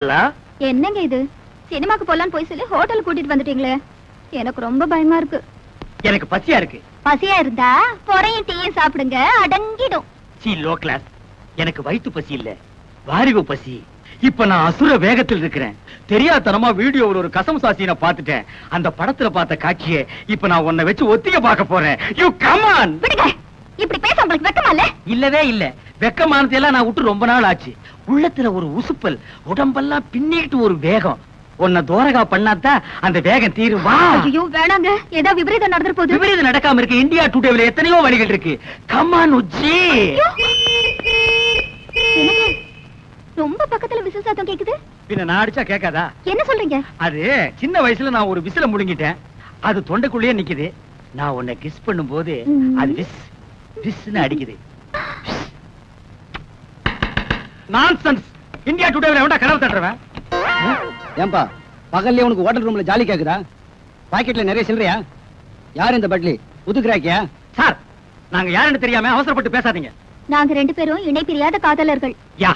என்னங்க இது? சினிமாக்கு போலான்னு போய் சொல்லி ஹோட்டல் கூட்டிட்டு வந்துட்டீங்களே, எனக்கு ரொம்ப பயமா இருக்கு. எனக்கு பசியா இருக்கு. பசியா இருந்தா பொறையும் டீயும் சாப்பிடுங்க, அடங்கிடும். C low class. எனக்கு வயிற்று பசி இல்ல, வாரிவு பசி. இப்ப நான் அசுர வேகத்தில் இருக்கிறேன். தெரியாதனமா வீடியோவில் ஒரு கசம் சாசியை பார்த்துட்டேன். அந்த படத்துல பார்த்த காட்சியை இப்ப நான் உன்னை வச்சு ஒத்திக பார்க்க போறேன். You come on. விடுங்க. இப்படி பேச உங்களுக்கு வெக்கமா இல்ல? இல்லவே இல்ல. வெக்கமானதெல்லாம் நான் விட்டு ரொம்ப நாள் ஆச்சு. உள்ளத்துல ஒரு உசுப்பல், உடம்பெல்லாம் பின்னிட்டு ஒரு வேகம். உன்னை தோரகா பண்ணாதான் அந்த வேகம் தீருமா? ஐயோ வேணாங்க, ஏதோ விபரீதம் நடந்துற போகுது. விபரீதம் நடக்காம இருக்கு. இந்தியா டுடேல எத்தனையோ வழிகள் இருக்கு. கம் ஆன் உச்சி. ரொம்ப பக்கத்துல விசில் சத்தம் கேக்குது. பின்ன நான் அடிச்சா கேட்காதா? என்ன சொல்றீங்க? அது சின்ன வயசுல நான் ஒரு விசில முழுங்கிட்டேன். அது தொண்டைக்குள்ளேயே நிக்குது. நான் உன்னை கிஸ் பண்ணும்போது அது விஸ் விஸ்னு அடிக்குது. நான்சென்ஸ். இந்தியா டுடேல எவன்டா கனவு தட்டுறவன்? ஏன்பா பகல்ல உனக்கு ஹோட்டல் ரூம்ல ஜாலி கேக்குதா? பாக்கெட்ல நிறைய சில்லறையா? யார் இந்த பட்லி? புதுக்குறாக்கியா? சார், நாங்க யாருன்னு தெரியாம அவசரப்பட்டு பேசாதீங்க. நாங்க ரெண்டு பேரும் இணை பிரியாத காதலர்கள். யா,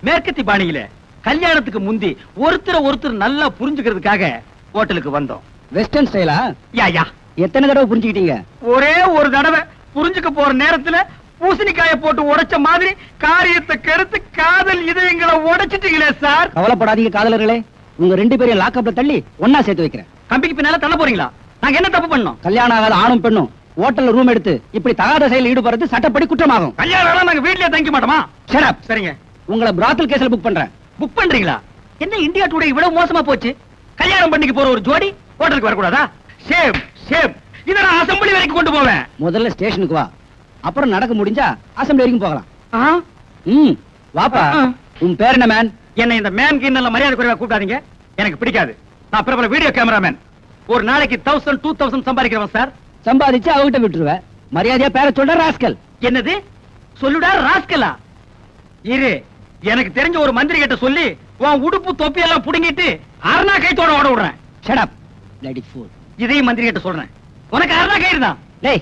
மேற்கத்தி பாணியில கல்யாணத்துக்கு முந்தி ஒருத்தர் நல்லா புரிஞ்சுக்கிறதுக்காக ஹோட்டலுக்கு வந்தோம். வெஸ்டர்ன் ஸ்டைலா? யா யா. எத்தனை தடவை புரிஞ்சுக்கிட்டீங்க? ஒரே ஒரு தடவை. புரிஞ்சுக்க போற நேரத்துல பூசணிக்காய போட்டு உடைச்ச மாதிரி காரியத்தை கெடுத்து காதல் இதயங்களை உடைச்சிட்டீங்களே சார். கவலைப்படாதீங்க காதலர்களே, உங்க ரெண்டு பேரையும் லாக்அப்ல தள்ளி ஒன்னா சேர்த்து வைக்கிறேன். கம்பிக்கு பின்னால தள்ள போறீங்களா? நாங்க என்ன தப்பு பண்ணோம்? கல்யாணம் ஆகாத ஆணும் பெண்ணும் ஹோட்டல்ல ரூம் எடுத்து இப்படி தகாத செயலில் ஈடுபடுறது சட்டப்படி குற்றமாகும். கல்யாணம் நாங்க வீட்லயே தங்க மாட்டோமா? Shut up. சரிங்க. உங்களை பிராத்தல் கேஸ்ல புக் பண்றேன். புக் பண்றீங்களா? என்ன இந்தியா டுடே இவ்வளவு மோசமா போச்சு? கல்யாணம் பண்ணிக்க போற ஒரு ஜோடி ஹோட்டலுக்கு வரக்கூடாதா? Shame shame. இத நான் அசெம்பிளி வரைக்கும் கொண்டு போவேன். முதல்ல ஸ்டேஷனுக்கு வா, அப்புறம் நடக்க முடிஞ்சா அசெம்பிளி வரைக்கும் போகலாம். வாப்பா. உன் பேர் என்ன மேன்? என்ன இந்த மேன் கிண்ணல மரியாதை குறைவா கூப்பிடாதீங்க. எனக்கு பிடிக்காது. நான் பிரபல வீடியோ கேமராமேன். ஒரு நாளைக்கு 1000 2000 சம்பாதிக்கிறவன் சார். சம்பாதிச்சு அவகிட்ட விட்டுருவேன். மரியாதையா பேர சொல்ற ராஸ்கல். என்னது சொல்லுடா ராஸ்கலா? இரு, எனக்கு தெரிஞ்ச ஒரு மந்திரி கிட்ட சொல்லி உன் உடுப்பு தொப்பி எல்லாம் புடுங்கிட்டு அரணா கைத்தோட ஓட விடுறேன். Shut up lady fool. இதையும் மந்திரி கிட்ட சொல்றேன். உனக்கு அரணா கயிறு தான். டேய்,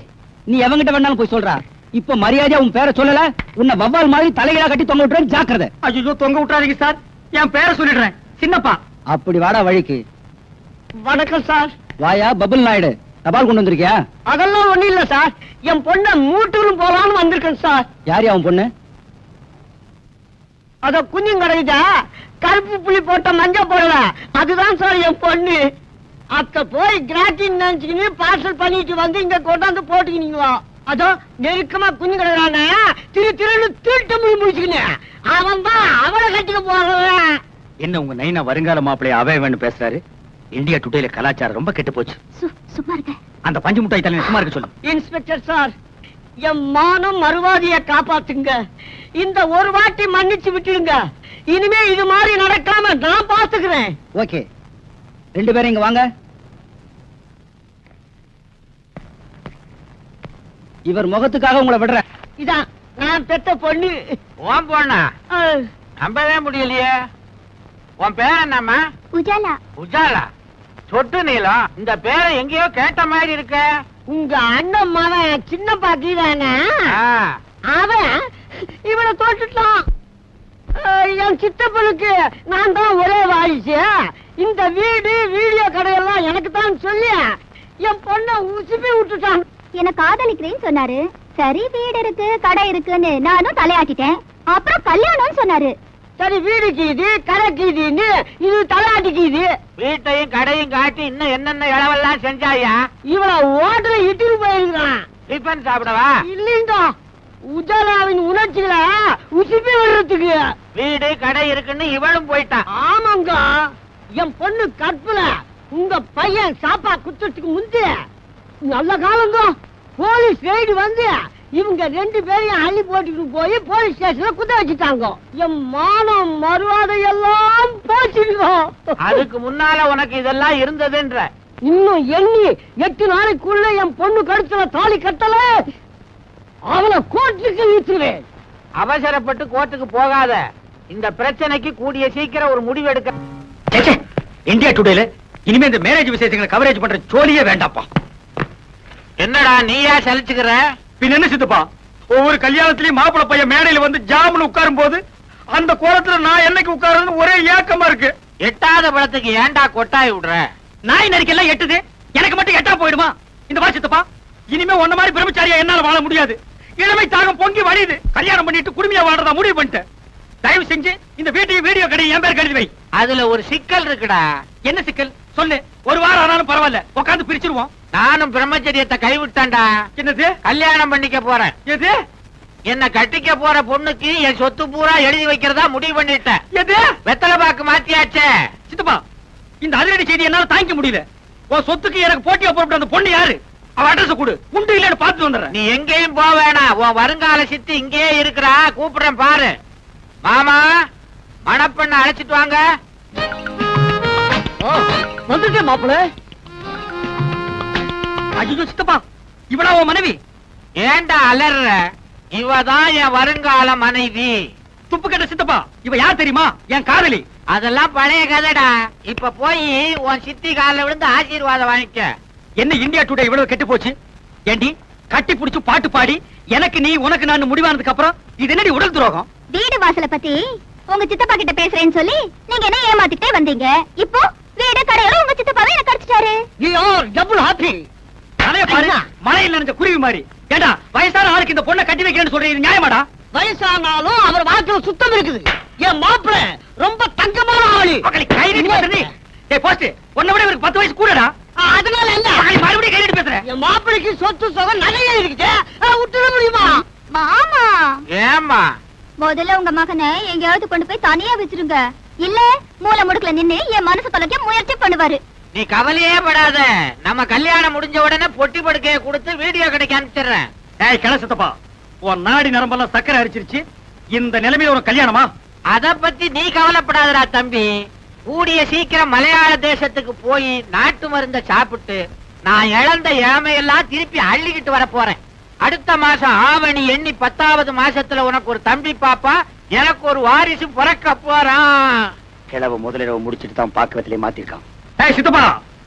நீ எவங்கிட்ட வேணாலும் போய் சொல்றா. இப்ப மரியாதையா உன் பேரை சொல்லல, உன்னை வவ்வால் மாதிரி தலைகீழா கட்டி தொங்க விட்டுறேன். ஜாக்கிரதை. ஐயோ, தொங்க விட்டுறாதீங்க சார். என் பேரை சொல்லிடுறேன். சின்னப்பா. அப்படி வாடா வழிக்கு. வணக்கம் சார். வாயா பபுல் நாயுடு, தபால் கொண்டு வந்திருக்கியா? அதெல்லாம் ஒண்ணு இல்ல சார், என் பொண்ண மூட்டூரும் போலான்னு வந்திருக்கேன் சார். யார் அவன் பொண்ணு? அத குஞ்சும் கிடைக்குதா, கருப்பு புள்ளி போட்ட மஞ்ச போடல, அதுதான் சார் என் பொண்ணு. அத்த போய் கிராக்கின்னு நினைச்சுக்கின்னு பார்சல் பண்ணிட்டு வந்து இங்க கொண்டாந்து போட்டுக்கினீங்களா? அதோ நெருக்கமா குஞ்சு கிடக்குறானே, திருன்னு திருட்டு முடி முடிச்சுக்கினேன். அவன் தான் அவளை கட்டிக்க போறவன். என்ன உங்க நைனா வருங்கால மாப்பிள்ளைய அவே வேணும் பேசுறாரு? இந்தியா டுடேல கலாச்சாரம் ரொம்ப கெட்டு போச்சு. சும்மா இருக்க. அந்த பஞ்சு முட்டாய் தலைவன் சும்மா இருக்க சொல்லு. இன்ஸ்பெக்டர் சார், என் மானம் மறுவாதிய காப்பாத்துங்க. இந்த ஒரு வாட்டி மன்னிச்சு விட்டுடுங்க. இனிமே இது மாதிரி நடக்காம நான் பாத்துக்கிறேன். ஓகே, ரெண்டு பேரும் இங்க வாங்க. இவர் முகத்துக்காக உங்களை விடுறேன். இதான் நான் பெத்த பொண்ணு. உன் பொண்ணா? நம்பவே முடியலையே. உன் பேர் என்னம்மா? உஜாலா. உஜாலா? சொட்டு நீளம். இந்த பேரை எங்கேயோ கேட்ட மாதிரி இருக்க. உங்க அண்ணன் மகன் சின்ன பாக்கிதானே, அவன் இவனை தோட்டுட்டான். என் சித்தப்பனுக்கு நான் தான் ஒரே வாரிசு. இந்த வீடு வீடியோ கடையெல்லாம் எனக்கு தான் சொல்லி என் பொண்ணை உசுப்பி விட்டுட்டான். என்ன காதலிக்கிறேன்னு சொன்னாரு. சரி, வீடு இருக்கு கடை இருக்குன்னு நானும் தலையாட்டிட்டேன். அப்புறம் கல்யாணம்னு சொன்னாரு. சரி, வீடு கீது கடை கீதுன்னு இது தலையாட்டிக்குது. வீட்டையும் கடையும் காட்டி இன்னும் என்னென்ன இளவெல்லாம் செஞ்சாயா? இவளை ஓட்டல இட்டுட்டு போயிருக்கான். டிஃபன் சாப்பிடவா? இல்லைங்க, உஜாலாவின் உணர்ச்சிகளை உசுப்பி விடுறதுக்கு. வீடு கடை இருக்குன்னு இவளும் போயிட்டான். ஆமாங்க, என் பொண்ணு கற்பல. உங்க பையன் சாப்பா குத்துறதுக்கு முந்தைய நல்ல காலங்க போலீஸ் ரெய்டு வந்து இவங்க ரெண்டு பேரையும் அள்ளி போட்டுட்டு போய் போலீஸ் ஸ்டேஷன்ல குத்த வச்சுட்டாங்க. என் மானம் மறுவாதை எல்லாம் போச்சுங்க. அதுக்கு முன்னால உனக்கு இதெல்லாம் இருந்ததுன்ற. இன்னும் எண்ணி 8 நாளைக்குள்ள என் பொண்ணு கழுத்துல தாலி கட்டல, அவளை கோர்ட்டுக்கு இழுத்துவேன். அவசரப்பட்டு கோர்ட்டுக்கு போகாத. இந்த பிரச்சனைக்கு கூடிய சீக்கிரம் ஒரு முடிவு எடுக்க. இந்தியா டுடேல இனிமே இந்த மேரேஜ் விசேஷங்களை கவரேஜ் பண்ற ஜோலியே வேண்டாப்பா. என்னடா நீயா சலிச்சுக்கிற? பின்ன என்ன சித்தப்பா, ஒவ்வொரு கல்யாணத்திலயும் மாப்பிள்ளை பையன் மேடையில வந்து ஜாமுன்னு உட்காரும் போது அந்த கோலத்துல நான் என்னைக்கு உட்கார்றது ஒரே ஏக்கமா இருக்கு. எட்டாத பழத்துக்கு ஏன்டா கொட்டாய் விடுற? நாய் நரிக்கெல்லாம் எட்டுது, எனக்கு மட்டும் எட்டா போயிடுமா? இந்த மாதிரி சித்தப்பா, இனிமே உன்ன மாதிரி பிரம்மச்சாரியா என்னால வாழ முடியாது. இளமை தாகம் பொங்கி வழியுது. கல்யாணம் பண்ணிட்டு குடுமையா வாழ்றதா முடிவு பண்ணிட்டேன். தயவு செஞ்சு இந்த வீட்டையும் வீடியோ கடை என் பேர் கழுதி வை. அதுல ஒரு சிக்கல் இருக்குடா. என்ன சிக்கல் சொல்லு. ஒரு வாரம் ஆனாலும் பரவாயில்ல, உட்காந்து பிரிச்சிருவோம். நானும் பிரம்மச்சரியத்தை கைவிட்டேன்டா. என்னது? கல்யாணம் பண்ணிக்க போறேன். எது? என்ன கட்டிக்க போற பொண்ணுக்கு என் சொத்து பூரா எழுதி வைக்கிறதா முடிவு பண்ணிட்டேன். எது? வெத்தலை பாக்கு மாத்தியாச்சே. சித்தப்பா, இந்த அதிரடி செய்தி என்னால தாங்கிக்க முடியல. உன் சொத்துக்கு எனக்கு போட்டியா போட்டு அந்த பொண்ணு யாரு? அவ அட்ரஸ் கொடு, உண்டு இல்லன்னு பார்த்து வந்துடுறேன். நீ எங்கேயும் போக வேணாம். உன் வருங்கால சித்தி இங்கேயே இருக்கிறா. கூப்பிடுறேன் பாரு. மாமா, மணப்பெண்ண அழைச்சிட்டு வாங்க. வந்துட்டேன் மாப்பிள்ள. ஐயோ சித்தப்பா, இவளா உன் மனைவி? ஏண்டா அலற? இவதான் என் வருங்கால மனைவி. துப்பு கட்ட சித்தப்பா, இவ யார் தெரியுமா? என் காதலி. அதெல்லாம் பழைய கதைடா. இப்ப போய் உன் சித்தி காலில் விழுந்து ஆசீர்வாதம் வாங்கிக்க. என்ன இந்தியா டுடே இவ்வளவு கெட்டு போச்சு? ஏண்டி கட்டி புடிச்சு பாட்டு பாடி எனக்கு நீ உனக்கு நான் முடிவானதுக்கு அப்புறம் இது என்னடி உடல் துரோகம்? வீடு வாசல பத்தி உங்க சித்தப்பா கிட்ட பேசுறேன்னு சொல்லி நீங்க என்ன ஏமாத்திட்டே வந்தீங்க. இப்போ வீடு கடையோட உங்க சித்தப்பாவே எனக்கு அடிச்சிட்டாரு. You are double happy. தலைய பாரு, மழையில் நனைஞ்ச குருவி மாதிரி. ஏண்டா வயசான ஆளுக்கு இந்த பொண்ணை கட்டி வைக்கிறேன்னு சொல்றீங்க, இது நியாயமாடா? வயசானாலும் அவர் வாக்குல சுத்தம் இருக்குது. என் மாப்பிள்ள ரொம்ப தங்கமான ஆளு. மக்களை கை நீட்டி பேசுறீ. டேய் போஸ்ட், உன்னை விட இவருக்கு 10 வயசு கூடடா. அதனால என்ன? மக்களை மறுபடியும் கை நீட்டி பேசுறேன். என் மாப்பிளைக்கு சொத்து சுகம் நிறைய இருக்குது. விட்டுட முடியுமா? மாமா, ஏம்மா? முதல்ல உங்க மகனை எங்கேயாவது கொண்டு போய் தனியா வச்சிருங்க. இல்ல மூல முடுக்குல நின்னு என் மனசு தொலைக்க முயற்சி பண்ணுவாரு. நீ கவலையே படாத. நம்ம கல்யாணம் முடிஞ்ச உடனே பொட்டி படுக்கையை கொடுத்து வீடியோ கிடைக்க அனுப்பிச்சிடுறேன். ஏய் கிள சித்தப்பா, உன் நாடி நரம்பெல்லாம் சக்கரை அரிச்சிருச்சு. இந்த நிலைமையில ஒரு கல்யாணமா? அத பத்தி நீ கவலைப்படாதடா தம்பி. கூடிய சீக்கிரம் மலையாள தேசத்துக்கு போய் நாட்டு மருந்த சாப்பிட்டு நான் இழந்த ஏமையெல்லாம் திருப்பி அள்ளிக்கிட்டு வர போறேன். அடுத்த மாசம் ஆவணி எண்ணி 10வது மாசத்துல உனக்கு ஒரு தம்பி பாப்பா, எனக்கு ஒரு வாரிசு பிறக்க போறான். கிழவ முதலிரவு முடிச்சிட்டு தான் பாக்குறதுலயே மாத்திருக்கான். ஏய் சித்தப்பா,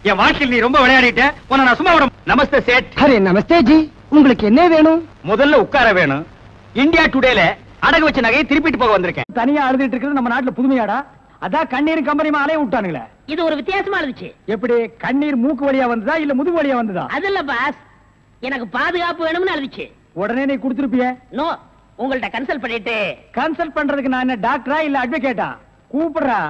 என் வாழ்க்கையில் நீ ரொம்ப விளையாடிட்ட. உன்னை நான் சும்மா விட. நமஸ்தே சேட். அரே நமஸ்தே ஜி, உங்களுக்கு என்ன வேணும்? முதல்ல உட்கார வேணும். இந்தியா டுடேல அடகு வச்ச நகையை திருப்பிட்டு போக வந்திருக்கேன். தனியா அழுதுட்டு இருக்கிறது நம்ம நாட்டுல புதுமையாடா? அதான் கண்ணீர் கம்பெனிமா அலைய விட்டானுங்களே. இது ஒரு வித்தியாசமா இருந்துச்சு. எப்படி கண்ணீர் மூக்கு வழியா வந்ததா இல்ல முதுகு வழியா வந்ததா? அது இல்ல பாஸ், எனக்கு பாதுகாப்பு வேணும்னு இருந்துச்சு. உடனே நீ கொடுத்துருப்பிய. நோ, உங்கள்ட்ட கன்சல்ட் பண்ணிட்டு. கன்சல்ட் பண்றதுக்கு நான் என்ன டாக்டரா இல்ல அட்வொகேட்டா? கூப்பிடுறா.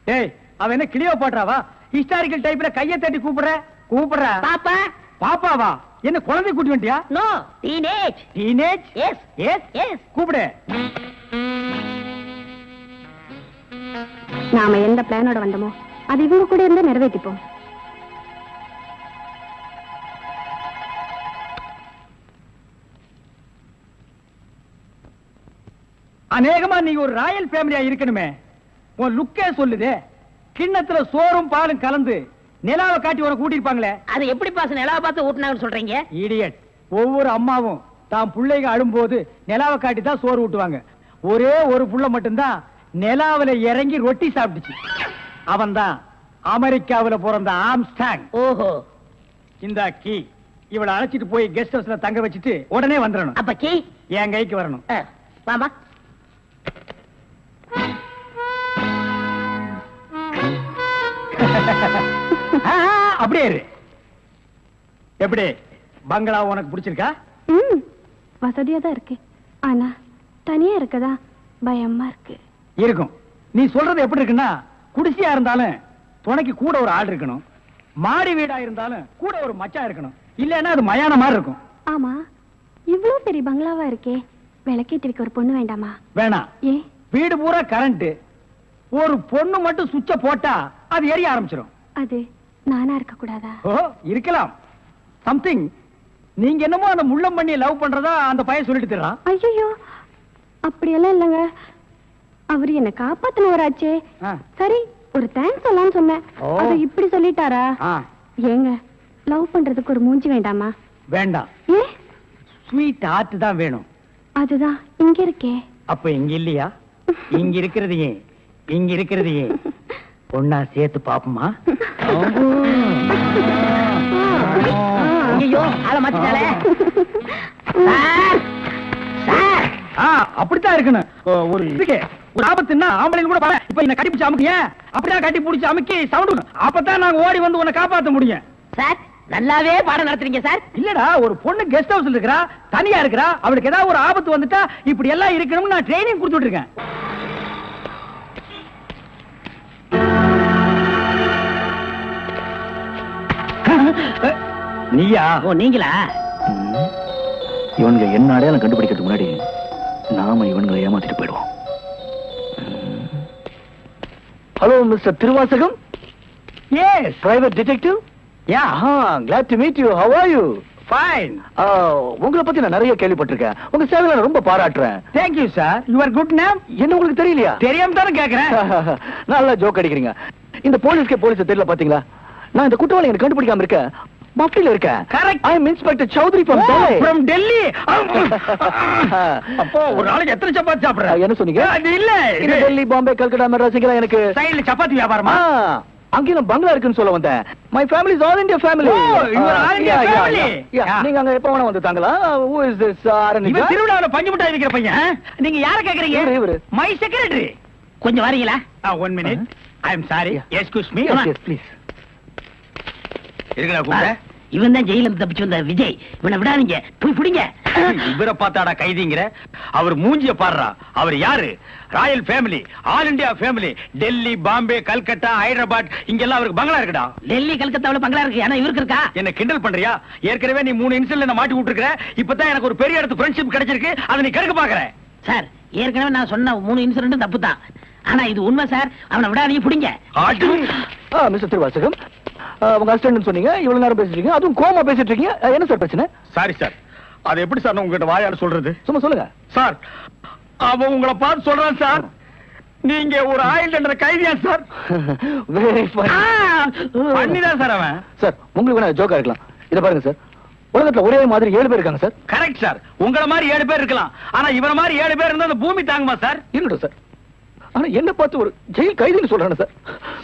டேய், அவ என்ன கிளியோ பாட்றாவா? ஹிஸ்டாரிக்கல் டைப்ல கையை தட்டி கூப்பிடுற. கூப்பிடுறா. பாப்பா. பாப்பாவா? என்ன குழந்தை கூட்டி வந்துட்டியா? No, teenage. Teenage? Yes yes yes. கூப்பிடு. நாம எந்த பிளானோட வந்தோமோ அது இவங்க கூட இருந்து நிறைவேற்றிப்போம். அநேகமா நீங்க ஒரு ராயல் ஃபேமிலியா இருக்கணுமே. உன் லுக்கே சொல்லுதே. கிண்ணத்துல சோறும் பாலும் கலந்து நிலாவை காட்டி உனக்கு கூட்டிருப்பாங்களே. அது எப்படி பாஸ் நிலாவை பார்த்து ஊட்டினாங்கன்னு சொல்றீங்க? இடியட். ஒவ்வொரு அம்மாவும் தான் பிள்ளைங்க அழும்போது நிலாவை காட்டி தான் சோறு ஊட்டுவாங்க. ஒரே ஒரு புள்ள மட்டும்தான் நிலாவில இறங்கி ரொட்டி சாப்பிட்டுச்சு. அவன் தான் அமெரிக்காவில பிறந்த ஆம்ஸ்டாங். ஓஹோ. இந்த கீ இவளை அழைச்சிட்டு போய் கெஸ்ட் ஹவுஸ்ல தங்க வச்சுட்டு உடனே வந்துடணும். அப்ப கீ என் கைக்கு வரணும். வாமா. அப்படியே இரு. எப்படி பங்களா உனக்கு பிடிச்சிருக்கா? வசதியா தான் இருக்கு. ஆனா தனியா இருக்கதா பயமா இருக்கு. இருக்கும். நீ சொல்றது எப்படி இருக்குன்னா, குடிசையா இருந்தாலும் துணைக்கு கூட ஒரு ஆள் இருக்கணும். மாடி வீடா இருந்தாலும் கூட ஒரு மச்சான் இருக்கணும். இல்லன்னா அது மயான மாதிரி இருக்கும். ஆமா, இவ்வளவு பெரிய பங்களாவா இருக்கே, விளக்கேத்தி வைக்க ஒரு பொண்ணு வேண்டாமா? வேணாம். ஏ? வீடு பூரா கரண்ட். ஒரு பொண்ணு மட்டும் சுவிட்ச போட்டா அது எரிய ஆரம்பிச்சிடும். அது நானா இருக்க கூடாதா? ஓ, இருக்கலாம். சம்திங். நீங்க என்னமோ அந்த முள்ளம் பண்ணி லவ் பண்றதா அந்த பையன் சொல்லிட்டு தர்றான். ஐயோ, அப்படியெல்லாம் இல்லங்க. அவரு என்ன காப்பாத்தினவராச்சே. சரி, ஒரு தேங்க்ஸ் சொல்லலாம்னு சொன்னேன். அது இப்படி சொல்லிட்டாரா? ஏங்க, லவ் பண்றதுக்கு ஒரு மூஞ்சி வேண்டாமா? வேண்டாம். ஏ? ஸ்வீட் ஹார்ட் தான் வேணும். அதுதான் இங்க இருக்கே. அப்ப இங்க இல்லையா? இங்க இருக்கிறது ஏன்? இங்க இருக்கிறது ஏன்? ஒன்னா சேர்த்து பாப்போமா? ஐயோ, ஆள மாத்திட்டாளே. சார், சார், அப்படித்தான் இருக்கணும். ஒரு இதுக்கு ஒரு ஆபத்துன்னா ஆம்பளைன்னு கூட பாரு. இப்ப என்ன கட்டி பிடிச்சு அமுக்கிய அப்படிதான் கட்டி பிடிச்சு அமுக்கி சவுண்ட் அப்பதான் நாங்க ஓடி வந்து உன்னை காப்பாத்த முடியும். சார் நல்லாவே பாடம் நடத்துறீங்க சார். இல்லடா ஒரு பொண்ணு கெஸ்ட் ஹவுஸ்ல இருக்கறா, தனியா இருக்கறா, அவளுக்கு ஏதாவது ஒரு ஆபத்து வந்துட்டா இப்படி எல்லாம் இருக்கணும்னு நான் ட்ரைனிங் கொடுத்துட்டு இருக்கேன். நீயா? ஓ நீங்களா? இவனுங்க என்ன அடையாளம் கண்டுபிடிக்கிறதுக்கு முன்னாடி நாம இவனுங்களை ஏமாத்திட்டு போயிடுவோம். Hello mister Thiruvasagam. Yes, private detective. Yeah, glad to meet you. How are you? Fine. உங்களை பத்தி நான் நிறைய கேள்விப்பட்டிருக்கேன். உங்க சேவையை நான் ரொம்ப பாராட்டுறேன். Thank you sir. Your good name? என்ன உங்களுக்கு தெரியலையா? தெரியாம தான கேக்குறேன். நல்லா ஜோக் அடிக்கிறீங்க. இந்த போலீஸ்க்கே போலீஸ் தெரியல பாத்தீங்களா? நான் இந்த குற்றவாளியை கண்டுபிடிக்காம இருக்கேன். மஃப்டில இருக்கேன். Correct. I am inspector Chaudhary from Delhi. From Delhi. அப்போ ஒரு நாளைக்கு எத்தனை சப்பாத்தி சாப்பிடுற? என்ன சொன்னீங்க? அது இல்ல. இது டெல்லி, பாம்பே, கல்கட்டா, மெட்ராஸ்ல எனக்கு சைடுல சப்பாத்தி வியாபாரமா? அங்க பங்களா இருக்குன்னு சொல்ல வந்தேன். My family is all India family. You are all India family. நீங்க அங்க எப்ப வேணா வந்து தாங்களா? Who is this? இவன் திருவிழாவுல பஞ்சு மிட்டாய் விக்கிற பையன். நீங்க யார கேக்குறீங்க? My secretary. கொஞ்சம் வரீங்களா? 1 minute. I am sorry. Excuse me. Yes, please. இருக்கடா கூப்பிட்ட. இவன் தான் ஜெயில இருந்து தப்பிச்சு வந்த விஜய். இவனை விடாதீங்க, போய் பிடிங்க. இவரை பார்த்தாடா கைதிங்கிற? அவர் மூஞ்சிய பாடுறா. அவர் யாரு? Royal family, all India family. Delhi, Bombay, Calcutta, Hyderabad இங்கெல்லாம் அவருக்கு பங்களா இருக்குடா. டெல்லி, கல்கத்தாவுல பங்களா இருக்கு. ஆனா இவருக்கு இருக்கா? என்ன கிண்டல் பண்றியா? ஏற்கனவே நீ 3 இன்சிடென்ட்ல என்ன மாட்டி விட்டுருக்க. இப்பதான் எனக்கு ஒரு பெரிய இடத்து ஃப்ரெண்ட்ஷிப் கிடைச்சிருக்கு. அதை நீ கெடுக்க பாக்குற. சார் ஏற்கனவே நான் சொன்ன 3 இன்சிடென்ட் தப்பு தான். ஆனா இது உண்மை சார். அவனை விடாதீங்க, பிடிங்க. மிஸ்டர் திருவாசகம், உங்க அசிஸ்டன்ட் சொன்னீங்க, இவ்வளவு நேரம் பேசிட்டு இருக்கீங்க, அதுவும் கோமா பேசிட்டு இருக்கீங்க. என்ன சார் பிரச்சனை? Sorry sir. அது எப்படி சார் உங்ககிட்ட வாயால சொல்றது? சும்மா சொல்லுங்க சார். அவன் உங்களை பார்த்து சொல்றான் சார். நீங்க ஒரு ஆயில் என்ற கைதியா சார்? வெரி பண்ணிதான் சார் அவன். சார் உங்களுக்கு வேணா ஜோக்கா இருக்கலாம். இத பாருங்க சார், உலகத்துல ஒரே மாதிரி 7 பேர் இருக்காங்க சார். Correct sir. உங்கள மாதிரி 7 பேர் இருக்கலாம். ஆனா இவர மாதிரி 7 பேர் இருந்தா அந்த பூமி தாங்குமா சார்? இருக்கட்டும் சார். ஆனா என்ன பார்த்து ஒரு ஜெயில் கைதின்னு சொல்றானே சார்.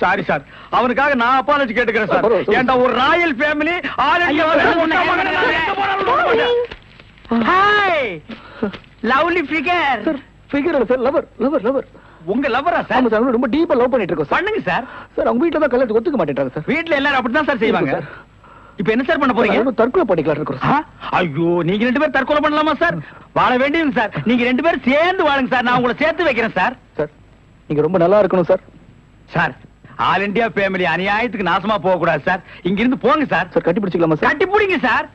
சாரி சார், அவனுக்காக நான் அப்பாலஜி கேட்டுக்கிறேன் சார். ஏண்டா ஒரு Royal family all India hi lovely figure. Sir figure இல்ல சார், லவர் லவர் லவர். உங்க லவரா சார்? ஆமா சார், ரொம்ப டீப்பா லவ் பண்ணிட்டு இருக்கோம். பண்ணுங்க சார். சார் அவங்க வீட்ல தான் கல்யாணத்துக்கு ஒத்துக்க மாட்டேன்றாங்க சார். வீட்ல எல்லாரும் அப்படிதான் சார் செய்வாங்க. இப்போ என்ன சார் பண்ண போறீங்க? தற்கொலை பண்ணிக்கலாம் இருக்கோம். ஐயோ, நீங்க 2 பேரும் தற்கொலை பண்ணலாமா சார்? வாழ வேண்டியது சார். நீங்க 2 பேரும் சேர்ந்து வாழுங்க சார். நான் உங்களை சேர்த்து வைக்கிறேன் சார். சார் நீங்க ரொம்ப நல்லா இருக்கணும் sir. Sir all India family அநியாயத்துக்கு நாசமா போக கூடாது சார். இங்க இருந்து போங்க சார். சார் கட்டி பிடிச்சிக்கலாமா சார்? கட்டி பிடிங்க சார்.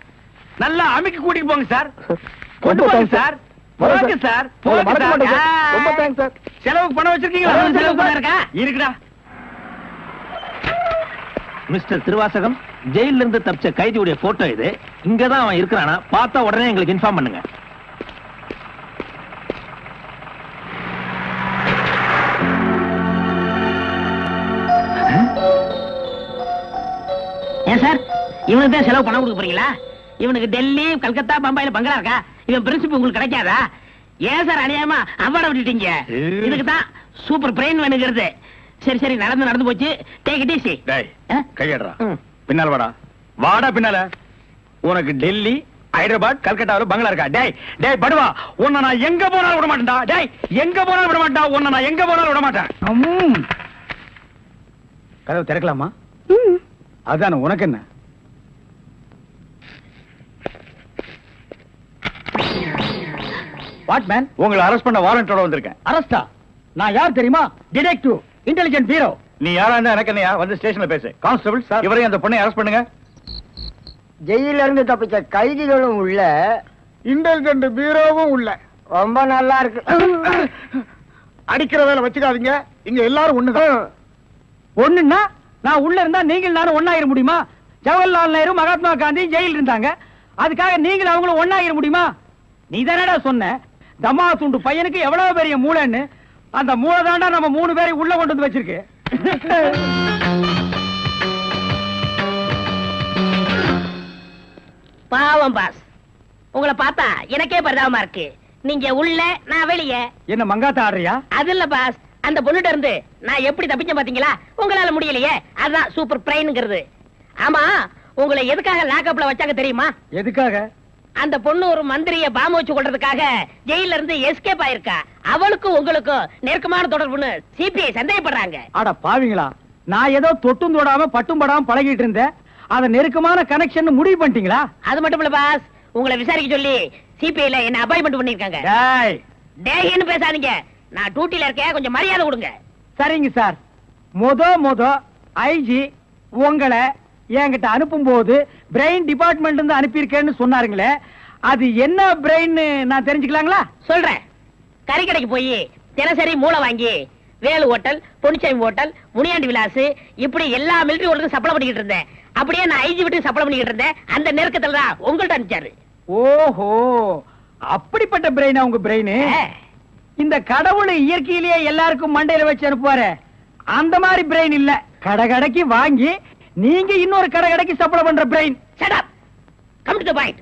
நல்லா அமைக்க கூட்டிட்டு போங்க சார். கொண்டு போங்க சார். போங்க சார். போங்க சார். ரொம்ப தேங்க்ஸ் சார். செலவுக்கு பணம் வச்சிருக்கீங்களா? செலவு பணம் இருக்கா? இருக்குடா. மிஸ்டர் திருவாசகம், ஜெயில இருந்து தப்பிச்ச கைதியுடைய போட்டோ இது. இங்கதான் அவன் இருக்கிறானா பார்த்தா உடனே எங்களுக்கு இன்ஃபார்ம் பண்ணுங்க. ஏன் சார் இவனுக்கு தான் செலவு பணம் கொடுக்க போறீங்களா? இவனுக்கு டெல்லி, கல்கத்தா, பம்பாயில பங்களா இருக்கா? இவன் பிரின்சிபல் உங்களுக்கு கிடைக்காதா? ஏன் சார் அநியாயமா அவார்ட விட்டுட்டீங்க? இதுக்கு தான் சூப்பர் பிரெயின் வேணுங்கிறது. சரி சரி, நடந்து போச்சு. Take it easy. கையடா பின்னால வாடா. வாடா பின்னால. உனக்கு டெல்லி, ஹைதராபாத், கல்கட்டாவில் பங்களா இருக்கா? டேய் டேய் படுவா, உன்னை நான் எங்க போனாலும் விட மாட்டேன்டா. டேய் எங்க போனாலும் விட மாட்டா. உன்னை நான் எங்க போனாலும் விட மாட்டேன். கதவு திறக்கலாமா? அதான உனக்கு என்ன? What man? உங்களை அரெஸ்ட் பண்ண வாரண்டோட வந்திருக்கேன். அரெஸ்டா? நான் யார் தெரியுமா? Detective, intelligent bureau. நீ யாரா இருந்தா எனக்கு என்னையா? வந்து ஸ்டேஷன்ல பேசு. கான்ஸ்டபிள் சார், இவரையும் அந்த பொண்ணை அரெஸ்ட் பண்ணுங்க. ஜெயில இருந்து தப்பிச்ச கைதிகளும் உள்ள, இன்டெலிஜென்ட் பீரோவும் உள்ள. ரொம்ப நல்லா இருக்கு. அடிக்கிற வேலை வச்சுக்காதீங்க. இங்க எல்லாரும் ஒண்ணுதான். ஒண்ணுன்னா நான் உள்ள இருந்தா நீங்கள் நானும் ஒண்ணாயிர முடியுமா? ஜவஹர்லால் நேரு, மகாத்மா காந்தி ஜெயில இருந்தாங்க. அதுக்காக நீங்களும் அவங்களும் ஒண்ணாயிர முடியுமா? நீ தானடா சொன்ன தமா துண்டு பையனுக்கு எவ்வளவு பெரிய மூளைன்னு. அந்த மூளை தாண்டா நம்ம 3 பேரை உள்ள கொண்டு வந்து வச்சிருக்கு. பாவம் பாஸ், உங்களை பார்த்தா எனக்கே பரிதாபமா இருக்கு. நீங்க உள்ள, நான் வெளியே. என்ன மங்காத்த ஆடுறியா? அது இல்ல பாஸ், அந்த பொண்ணுட்ட இருந்து நான் எப்படி தப்பிச்சேன் பாத்தீங்களா? உங்களால முடியலையே, அதான் சூப்பர் பிரெயின்ங்கிறது. ஆமா, உங்களை எதுக்காக லாக்அப்ல வச்சாங்க தெரியுமா? எதுக்காக? அந்த பொண்ணு ஒரு மந்திரிய பாம்பு வச்சு கொள்றதுக்காக ஜெயில இருந்து எஸ்கேப் ஆயிருக்கா. அவளுக்கும் உங்களுக்கும் நெருக்கமான தொடர்புன்னு சிபிஐ சந்தேகப்படுறாங்க. அட பாவிங்களா, நான் ஏதோ தொட்டும் தொடாம பட்டும் படாம பழகிட்டு இருந்தேன். அத நெருக்கமான கனெக்ஷன் முடிவு பண்ணிட்டீங்களா? அது மட்டும் இல்ல பாஸ், உங்களை விசாரிக்க சொல்லி சிபிஐல என்ன அப்பாயின்மெண்ட் பண்ணிருக்காங்க. டேய்னு பேசாதீங்க, நான் டியூட்டில இருக்கேன், கொஞ்சம் மரியாதை கொடுங்க. சரிங்க சார். மொத ஐஜி உங்களை என்கிட்ட அனுப்பும் போது பிரெயின் டிபார்ட்மெண்ட் இருந்து அனுப்பியிருக்கேன்னு சொன்னாருங்களே, அது என்ன பிரெயின் நான் தெரிஞ்சுக்கலாங்களா? சொல்றேன். கறி கடைக்கு போய் தினசரி மூளை வாங்கி வேலு ஹோட்டல், பொன்னிச்சாமி ஹோட்டல், முனியாண்டி விலாஸ் இப்படி எல்லா மிலிட்டரி ஹோட்டலுக்கும் சப்ளை பண்ணிக்கிட்டு இருந்தேன். அப்படியே நான் ஐஜி விட்டு சப்ளை பண்ணிக்கிட்டு இருந்தேன். அந்த நெருக்கத்துல தான் உங்கள்ட்ட அனுப்பிச்சாரு. ஓஹோ, அப்படிப்பட்ட பிரெயினா உங்க பிரெயின்? இந்த கடவுள் இயற்கையிலேயே எல்லாருக்கும் மண்டையில வச்சு அனுப்புவாரு, அந்த மாதிரி பிரெயின் இல்ல. கடைக்கு வாங்கி நீங்க இன்னொரு கடைக்கு சப்ளை பண்ற brain. Shut up, come to the point.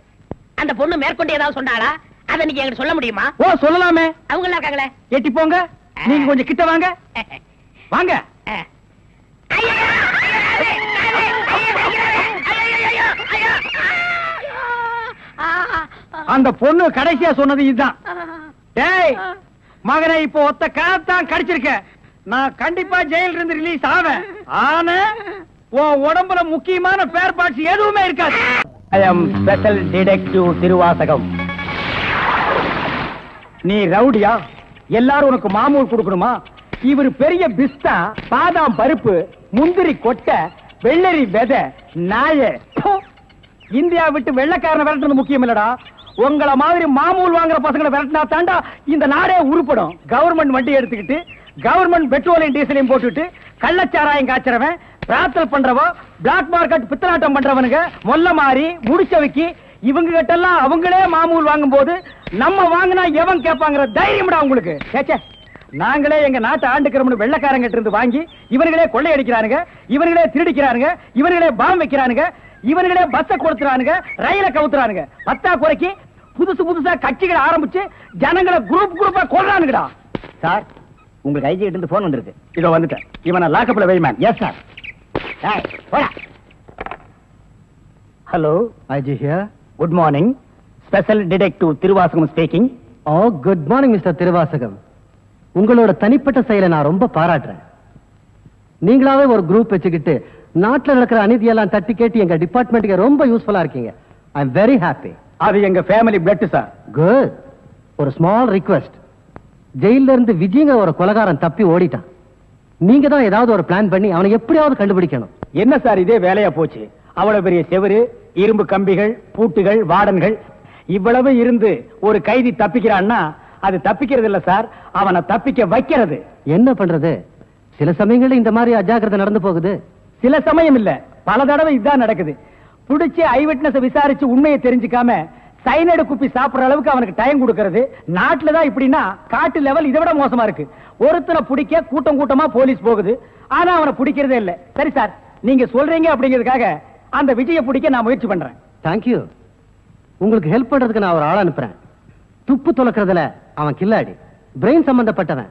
அந்த பொண்ணு மேற்கொண்டு ஏதாவது சொன்னாளா? அத நீங்க எங்களுக்கு சொல்ல முடியுமா? ஓ, சொல்லலாமே. அவங்க எல்லாம் இருக்காங்களே, எட்டி போங்க. நீங்க கொஞ்சம் கிட்ட வாங்க. வாங்க. அந்த பொண்ணு கடைசியா சொன்னது இதுதான். டேய் மகனை, இப்போ ஒத்த காத்தான் கடிச்சிருக்க. நான் கண்டிப்பா ஜெயில இருந்து ரிலீஸ் ஆவேன். ஆனா உன் உடம்புல முக்கியமான ஸ்பேர் பார்ட்ஸ் எதுவுமே இருக்காது. ஐ அம் ஸ்பெஷல் டிடெக்டிவ் திருவாசகம். நீ ரவுடியா? எல்லாரும் உனக்கு மாமூல் கொடுக்கணுமா? இவர் பெரிய பிஸ்தா, பாதாம் பருப்பு, முந்திரி கொட்டை, வெள்ளரி விதை, நாய. இந்தியா விட்டு வெள்ளைக்காரனை விரட்டுறது முக்கியம் இல்லடா, உங்கள மாதிரி மாமூல் வாங்குற பசங்களை விரட்டினா தாண்டா இந்த நாடே உருப்படும். கவர்மெண்ட் வண்டி எடுத்துக்கிட்டு கவர்மெண்ட் பெட்ரோலையும் டீசலையும் போட்டுட்டு கள்ளச்சாராயம் காய்ச்சறவன், பிரார்த்தல் பண்றவோ, பிளாக் மார்க்கெட் பித்தலாட்டம் பண்றவனுங்க, மொல்ல மாறி முடிச்சவைக்கு இவங்க கிட்ட எல்லாம் அவங்களே மாமூல் வாங்கும் போது நம்ம வாங்கினா எவன் கேட்பாங்கிற தைரியம்டா உங்களுக்கு. கேச்சே, நாங்களே எங்க நாட்டை ஆண்டுக்கிறோம்னு வெள்ளைக்காரங்கிட்ட இருந்து வாங்கி இவர்களே கொள்ளையடிக்கிறானுங்க, இவர்களே திருடிக்கிறானுங்க, இவர்களே பாம் வைக்கிறானுங்க, இவர்களே பஸ்ஸை கொடுத்துறானுங்க, ரயில கவுத்துறானுங்க. பத்தா குறைக்கு புதுசா கட்சிகளை ஆரம்பிச்சு ஜனங்களை குரூப்பா கொள்றானுங்கடா. சார், உங்களுக்கு ஐஜி கிட்ட இருந்து போன் வந்திருக்கு. இதோ வந்துட்டேன். இவனை லாக்கப்ல வை man. Yes sir. Hello, IG here. Good morning. Special detective Thiruvasagam speaking. Oh, good morning mister Thiruvasagam. உங்களோட தனிப்பட்ட செயலை நான் ரொம்ப பாராட்டுறேன். நீங்களாவே ஒரு குரூப் வச்சுக்கிட்டு நாட்டுல நடக்கிற அநீதியெல்லாம் தட்டி கேட்டு எங்க டிபார்ட்மெண்ட்டுக்கு ரொம்ப யூஸ்ஃபுல்லா இருக்கீங்க. I am very happy. அது எங்க ஃபேமிலி பிளட் சார். குட். ஒரு ஸ்மால் ரிக்வெஸ்ட். ஜெயில இருந்து விஜய்ங்கிற ஒரு கொலைகாரன் தப்பி ஓடிட்டான். நீங்க தான் ஏதாவது ஒரு பிளான் பண்ணி அவனை எப்படியாவது கண்டுபிடிக்கணும். என்ன சார் இதே வேலையா போச்சு? அவ்வளவு பெரிய செவரு, இரும்பு கம்பிகள், பூட்டுகள், வார்டன்கள் இவ்வளவு இருந்து ஒரு கைதி தப்பிக்கிறான்னா அது தப்பிக்கிறது இல்ல சார், அவனை தப்பிக்க வைக்கிறது. என்ன பண்றது? சில சமயங்கள்ல இந்த மாதிரி அஜாக்கிரதை நடந்து போகுது. சில சமயம் இல்ல, பல தடவை இதுதான் நடக்குது. புடிச்சு ஐ விட்னஸ் விசாரிச்சு உண்மையை தெரிஞ்சுக்காம சைனடு குப்பி சாப்பிடுற அளவுக்கு அவனுக்கு டைம் கொடுக்கறது. நாட்டுல தான் இப்படின்னா காட்டு லெவல் இதை விட மோசமா இருக்கு. ஒருத்தனை பிடிக்க கூட்டமா போலீஸ் போகுது, ஆனா அவனை பிடிக்கிறதே இல்ல. சரி சார், நீங்க சொல்றீங்க அப்படிங்கிறதுக்காக அந்த விஜயை பிடிக்க நான் முயற்சி பண்றேன். தேங்க்யூ. உங்களுக்கு ஹெல்ப் பண்றதுக்கு நான் ஒரு ஆள் அனுப்புறேன். துப்பு துலக்கிறதுல அவன் கில்லாடி, பிரெயின் சம்பந்தப்பட்டவன்,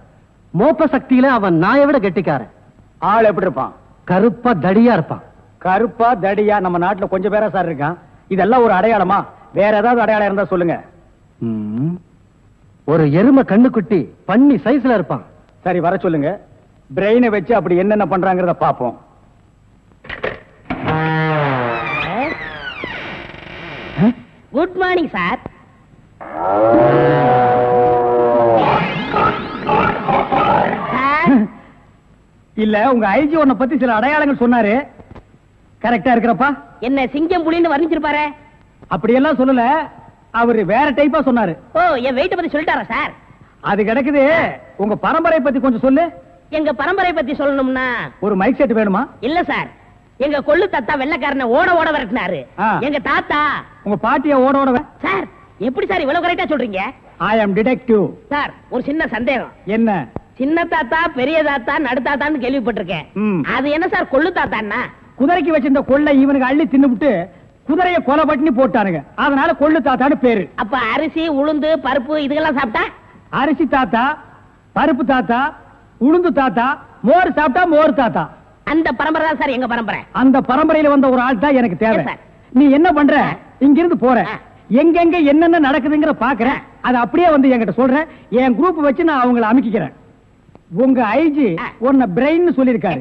மோப்ப சக்தியில அவன் நாயை விட கெட்டிக்காரன். ஆள் எப்படி இருப்பான்? கருப்பா தடியா இருப்பான். கருப்பா தடியா நம்ம நாட்டுல கொஞ்சம் பேரா சார் இருக்கான். இதெல்லாம் ஒரு அடையாளமா? வேற ஏதாவது அடையாளம் இருந்தா சொல்லுங்க. ஒரு எருமை கண்ணுக்குட்டி பண்ணி சைஸ்ல இருப்பான். சரி, வர சொல்லுங்க. பிரெயினை வச்சு அப்படி என்னென்ன பண்றாங்கறத பாப்போம். Good morning sir. இல்ல, உங்க ஐஜி உன்னை பத்தி சில அடையாளங்கள் சொன்னாரு. கரெக்டா இருக்கிறப்பா? என்ன சிங்கம் புலின்னு வர்ணிச்சிருப்பாரு? அப்படியெல்லாம் சொல்லல, அவரு வேற டைப்பா சொன்னாரு. ஓ, என் வெயிட்ட பத்தி சொல்லிட்டாரா சார்? அது கிடக்குது. உங்க பரம்பரை பத்தி கொஞ்சம் சொல்லு. எங்க பரம்பரை பத்தி சொல்லணும்னா ஒரு மைக் செட் வேணுமா? இல்ல சார், எங்க கொள்ளு தாத்தா வெள்ளைக்காரனை ஓட விரட்டினாரு. எங்க தாத்தா. உங்க பாட்டிய ஓட சார், எப்படி சார் இவ்வளவு கரெக்டா சொல்றீங்க? ஐ அம் டிடெக்டிவ். சார், ஒரு சின்ன சந்தேகம். என்ன? சின்ன தாத்தா, பெரிய தாத்தா, நடு தாத்தான்னு கேள்விப்பட்டிருக்கேன். அது என்ன சார் கொள்ளு தாத்தான்னா? குதிரைக்கு வச்சிருந்த கொள்ளை இவனுக்கு அள்ளி தின்னுபிட்டு குதிரையை கொலை பண்ணி போட்டானுங்க, அதனால கொள்ளு தாத்தான்னு பேரு. அப்ப அரிசி, உளுந்து, பருப்பு இதுக்கெல்லாம் சாப்பிட்டா? அரிசி தாத்தா, பருப்பு தாத்தா, உளுந்து தாத்தா, மோர் சாப்பிட்டா மோர் தாத்தா. அந்த பரம்பரை தான் சார் எங்க பரம்பரை. அந்த பரம்பரையில வந்த ஒரு ஆள் தான் எனக்கு தேவை. நீ என்ன பண்ற? இங்கிருந்து போற, எங்கெங்க என்னென்ன நடக்குதுங்கிற பாக்குறேன். அது அப்படியே வந்து என்கிட்ட சொல்றேன். என் குரூப் வச்சு நான் அவங்கள அமைக்கிறேன். உங்க ஐஜி உன்னை பிரெயின் சொல்லிருக்காரு.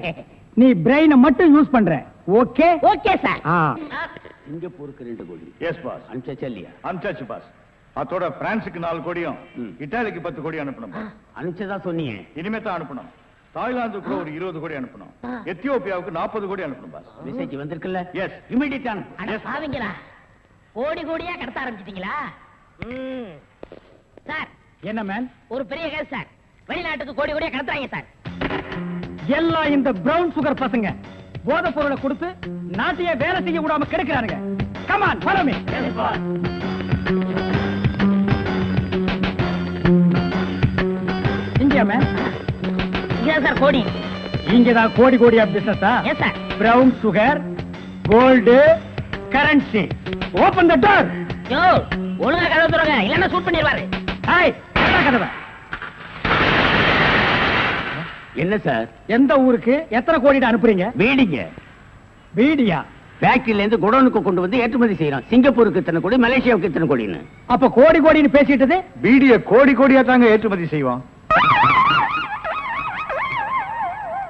நீ பிரெயினை மட்டும் யூஸ் பண்ற. ஓகே? Okay sir. சிங்கப்பூருக்கு 2 கோடி. Yes boss. அனுப்பிச்சா இல்லையா? அனுப்பிச்சாச்சு பாஸ். அதோட பிரான்ஸுக்கு 4 கோடியும் இத்தாலிக்கு 10 கோடி அனுப்பணும் பாஸ். அனுப்பிச்சதா சொன்னீங்க. இனிமே தான் அனுப்பணும். தாய்லாந்துக்கு கூட ஒரு 20 கோடி அனுப்பணும். எத்தியோப்பியாவுக்கு 40 கோடி அனுப்பணும் பாஸ். மெசேஜ் வந்திருக்குல்ல? எஸ். இமிடியேட் அனுப்பு. பாவீங்களா, கோடி கோடியா கடத்த ஆரம்பிச்சிட்டீங்களா? சார் என்ன மேன்? ஒரு பெரிய கேஸ் சார். வெளிநாட்டுக்கு கோடி கோடியா கடத்துறாங்க சார். எல்லாம் இந்த பிரவுன் சுகர் பசங்க போதை பொருளை கொடுத்து நாட்டையே வேலை செய்ய விடாம கெடுக்கிறானுங்க. Come on, follow me. இங்க மேன். இங்க சார் கோடி. இங்கதான் கோடி கோடியா பிசினஸா? Yes sir. Brown sugar, gold, currency. Open the door. Yo, ஒழுங்கா கதவு திறங்க, இல்லன்னா ஷூட் பண்ணிடுவாரு. ஹாய், கதவை. என்ன சார்? எந்த ஊருக்கு எத்தனை கோடி அனுப்புறீங்க? வீடிங்க. வீடியா? ஃபேக்டரியில இருந்து குடோனுக்கு கொண்டு வந்து ஏற்றுமதி செய்யறோம். சிங்கப்பூருக்கு இத்தனை கோடி, மலேசியாவுக்கு இத்தனை கோடின்னு. அப்ப கோடி கோடின்னு பேசிட்டது? பீடிய கோடி கோடியா தாங்க ஏற்றுமதி செய்வோம்.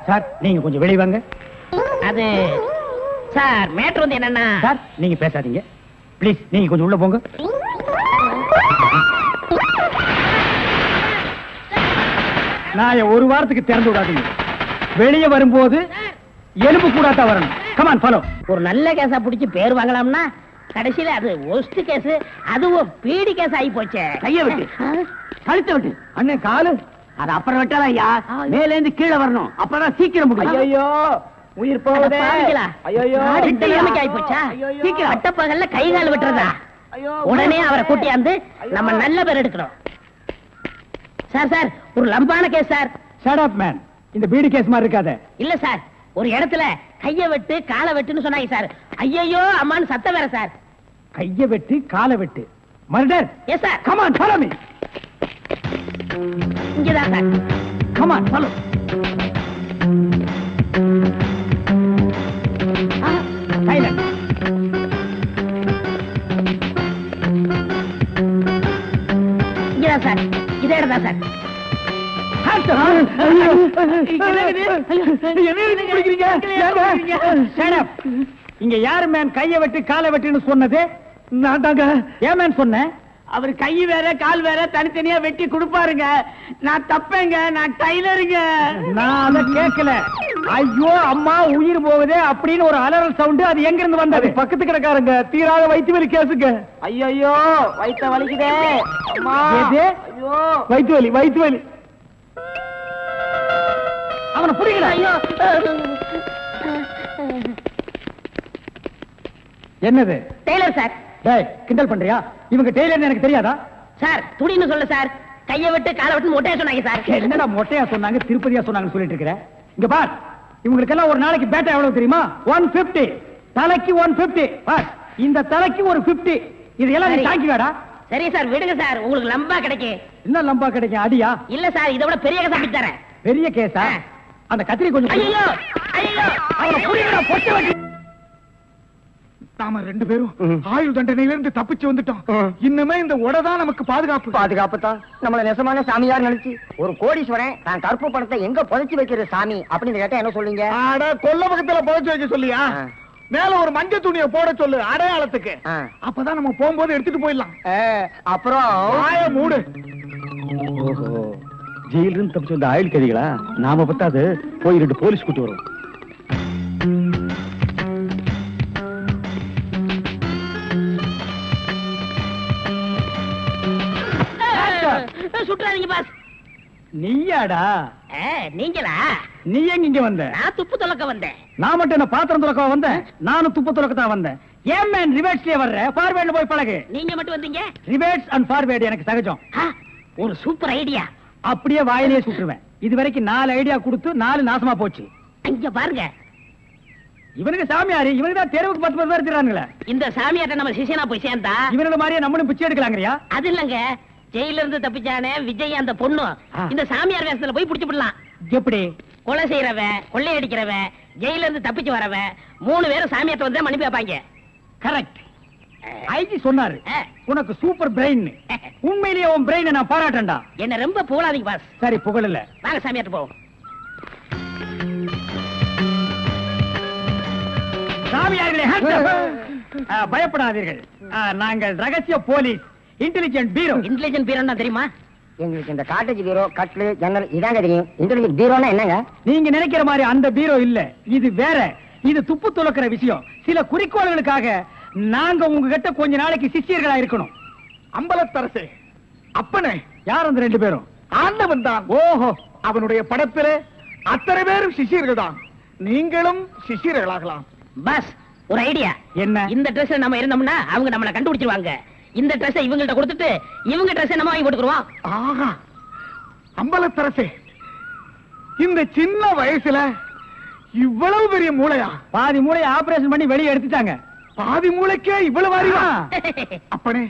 சார் நீங்க கொஞ்சம் வெளிய வாங்க. அது சார் மேட்டர் வந்து என்னன்னா சார் நீங்க பேசாதீங்க ப்ளீஸ். நீங்க கொஞ்சம் உள்ள போங்க. நான் ஒரு வாரத்துக்கு திறந்து விடாதீங்க. வெளியே வரும்போது எலும்பு கூடாட்டா வரணும். Come on, follow. ஒரு நல்ல கேஸா பிடிச்சு பேர் வாங்கலாம்னா கடைசியில அது ஒஸ்ட் கேஸ், அதுவும் பீடி கேஸ் ஆகி போச்சே. கைய விட்டு, கழுத்தை விட்டு. அண்ணன் காலு அது அப்புறம் வெட்டாதான் ஐயா. மேல இருந்து கீழே வரணும், அப்பதான் சீக்கிரம் முடியும். ஐயோ உயிர் போகுதே. ஐயோ ஆகி போச்சா? சீக்கிரம் அட்டப்பகல்ல கை கால் விட்டுறதா? உடனே அவரை கூட்டியாந்து நம்ம நல்ல பேர் எடுக்கணும். சார் சார் ஒரு லம்பான case sir. Shut up man. இந்த பீடி கேஸ் மாதிரி இருக்காத. இல்ல சார், ஒரு இடத்துல கைய வெட்டு காலை வெட்டுன்னு சொன்னாங்க சார். ஐயோ அம்மான்னு சத்தம் வேற சார். கைய வெட்டு காலை வெட்டு, murder. Yes sir. Come on, follow me. இங்கதான் sir. Come on, follow. Silent. இங்கதான் சார். இதே இடம் தான் சார். இங்க யாரு மேன் கைய வெட்டு காலை வெட்டுன்னு சொன்னது? நான் தாங்க. ஏன் மேன் சொன்னேன்? அவர் கை வேற கால் வேற தனித்தனியா வெட்டி கொடுப்பாருங்க. நான் தப்பேங்க, நான் டைலருங்க. நான் அத கேட்கல. ஐயோ அம்மா உயிர் போகுதே அப்படின்னு ஒரு அலறல் சவுண்ட். அது எங்க இருந்து வந்தது? பக்கத்து கிடக்காரங்க தீராத வயிற்று வலி கேசுங்க. ஐயோ வயித்த வலிக்குதே. வயிற்று வலி, வயிற்று வலி. அவனை புடிக்கல. ஐயோ என்னது? Tailor sir. டேய் கிண்டல் பண்றியா? இவங்க டெய்லர் எனக்கு தெரியாதா? சார் துடின்னு சொல்ல சார். கைய விட்டு காலை விட்டு மொட்டையா சொன்னாங்க சார். என்னடா மொட்டையா சொன்னாங்க திருப்பதியா சொன்னாங்கன்னு சொல்லிட்டு இருக்கிற? இங்க பார், இவங்களுக்கெல்லாம் ஒரு நாளைக்கு பேட்டா எவ்வளவு தெரியுமா? 150. தலைக்கு 150. பார், இந்த தலைக்கு ஒரு 50. இதெல்லாம் நீ தாங்கி வேடா. சரி சார் விடுங்க சார், உங்களுக்கு லம்பா கிடைக்கும். என்ன லம்பா கிடைக்கும்? அடியா? இல்ல சார், இதை விட பெரிய கேஸா பிடிச்சு தரேன். பெரிய கேஸா? அந்த கத்திரி கொஞ்சம் ஐயோ ஐயோ அவனை புடிங்கடா, பொட்டை வெட்டி. நாம 2 பேரும் ஆயுள் தண்டனையில இருந்து தப்பிச்சு வந்துட்டோம். இன்னுமே இந்த உடதான் நமக்கு பாதுகாப்பு. பாதுகாப்பு தான். நம்மள நெசமான சாமியார் நினைச்சு ஒரு கோடீஸ்வரன் நான் கருப்பு பணத்தை எங்க புதைச்சு வைக்கிற சாமி அப்படின்னு கேட்டா என்ன சொல்லுங்க? அட கொல்ல பக்கத்துல புதைச்சு வைக்க சொல்லியா? மேல ஒரு மஞ்சள் துணியை போட சொல்லு அடையாளத்துக்கு. அப்பதான் நம்ம போகும்போது எடுத்துட்டு போயிடலாம். அப்புறம் ஆய மூடு. ஓஹோ, ஜெயில இருந்து தப்பிச்சு வந்த ஆயுள் கைதிகளா? நாம பத்தாது போய் 2 போலீஸ் கூட்டி வரும். சுற்றாதீங்க பாஸ். நீயாடா? நீங்களா? நீ எங்க இங்க வந்த? நான் துப்பு துலக்க வந்தேன். நான் மட்டும் என்ன பாத்திரம் துலக்க வந்தேன்? நானும் துப்பு துலக்க தான் வந்தேன். ஏன் மேன் ரிவர்ஸ்லயே வர்ற? ஃபார்வேர்ட்ல போய் பழகு. நீங்க மட்டும் வந்தீங்க? ரிவர்ஸ் அண்ட் ஃபார்வேர்ட் எனக்கு சகஜம். ஒரு சூப்பர் ஐடியா. அப்படியே வாயிலே சுட்டுருவேன். இது வரைக்கும் 4 ஐடியா கொடுத்து 4 நாசமா போச்சு. இங்க பாருங்க, இவனுக்கு சாமியாரு, இவனுக்கு தான் தெருவுக்கு 10 பேர் இருக்கிறானுங்களே. இந்த சாமியார்ட்ட நம்ம சிஷியனா போய் சேர்ந்தா இவனோட மாதிரியே நம்மளும் பிச்சை எடுக்கலாங்கறியா? அது இல்லங்க, ஜெயில இருந்து தப்பிச்சானே விஜய் அந்த பொண்ணு இந்த சாமியார் வேஷத்துல போய் புடிச்சு விடலாம். எப்படி? கொலை செய்யறவன், கொள்ளையடிக்கிறவன், ஜெயில இருந்து தப்பிச்சு வரவன் 3 பேரும் சாமியார்ட்ட வந்து மன்னிப்பு வைப்பாங்க. கரெக்ட். ஐஜி சொன்னாரு உனக்கு சூப்பர் பிரெயின். உண்மையிலேயே உன் பிரெயினை நான் பாராட்டேன்டா. என்ன ரொம்ப புகழாதீங்க பாஸ். சரி புகழல. வாங்க சாமியாட்டு போவோம். சாமியார்களே பயப்படாதீர்கள். நாங்கள் ரகசிய போலீஸ், இன்டெலிஜென்ட் பீரோ. இன்டெலிஜென்ட் பீரோன்னா தெரியுமா? எங்களுக்கு இந்த காட்டேஜ் பீரோ, கட்லு, ஜன்னல் இதாங்க தெரியும். இன்டெலிஜென்ட் பீரோனா என்னங்க? நீங்க நினைக்கிற மாதிரி அந்த பீரோ இல்ல, இது வேற. இது துப்பு துளக்கிற விஷயம். சில குறிக்கோள்களுக்காக நாங்க உங்ககிட்ட கொஞ்ச நாளைக்கு சிஷ்யர்களா இருக்கணும். அம்பலத்தரசே, அப்பனே, யார் அந்த 2 பேரும்? ஆண்டவன் தான். ஓஹோ, அவனுடைய படத்திலே அத்தனை பேரும் சிஷியர்கள் தான். நீங்களும் சிஷியர்களாகலாம். பாஸ், ஒரு ஐடியா. என்ன? இந்த ட்ரெஸ் நம்ம இருந்தோம்னா அவங்க நம்மள கண்டுபிடிச்சிருவாங்க. இந்த ட்ரெஸ் இவங்கள்ட்ட கொடுத்துட்டு இவங்க ட்ரெஸ் நம்ம வாங்கி போட்டுக்குறோம். ஆஹா, அம்பலத்தரசே, இந்த சின்ன வயசுல இவ்வளவு பெரிய மூளையா? பாதி மூளையை ஆபரேஷன் பண்ணி வெளியே எடுத்துட்டாங்க. பாதி மூளைக்கே இவ்வளவு அறிவா? அப்பனே,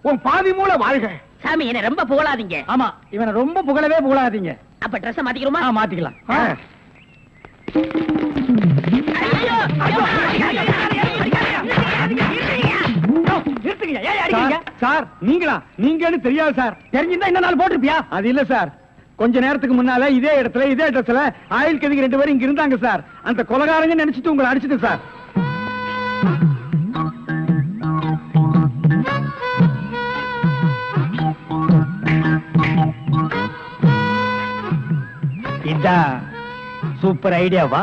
உன் பாதி மூளை வாழ்க. சாமி, என்ன ரொம்ப புகழாதீங்க. ஆமா, இவனை ரொம்ப புகழவே புகழாதீங்க. அப்ப ட்ரெஸ் மாத்திக்கிறோமா? மாத்திக்கலாம். சார், நீங்களா? நீங்கன்னு தெரியாது சார். தெரிஞ்சிருந்தா இந்த நாள் போட்டிருப்பியா? அது இல்ல சார், கொஞ்ச நேரத்துக்கு முன்னால இதே இடத்துல இதே ட்ரெஸ்ல ஆயில் கதிக்கு 2 பேரும் இங்க இருந்தாங்க சார். அந்த கொலைகாரங்க நினைச்சிட்டு உங்களை அடிச்சிட்டு சார். இதான் சூப்பர் ஐடியாவா?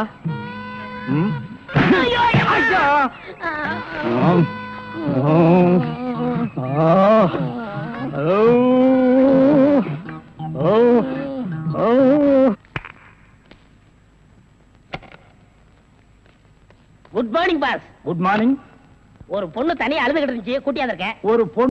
Good morning boss. Good morning. ஒரு பொண்ணு தனியா அழுதுகிட்டு இருந்துச்சு, கூட்டியா இருக்கேன். ஒரு பொண்ணு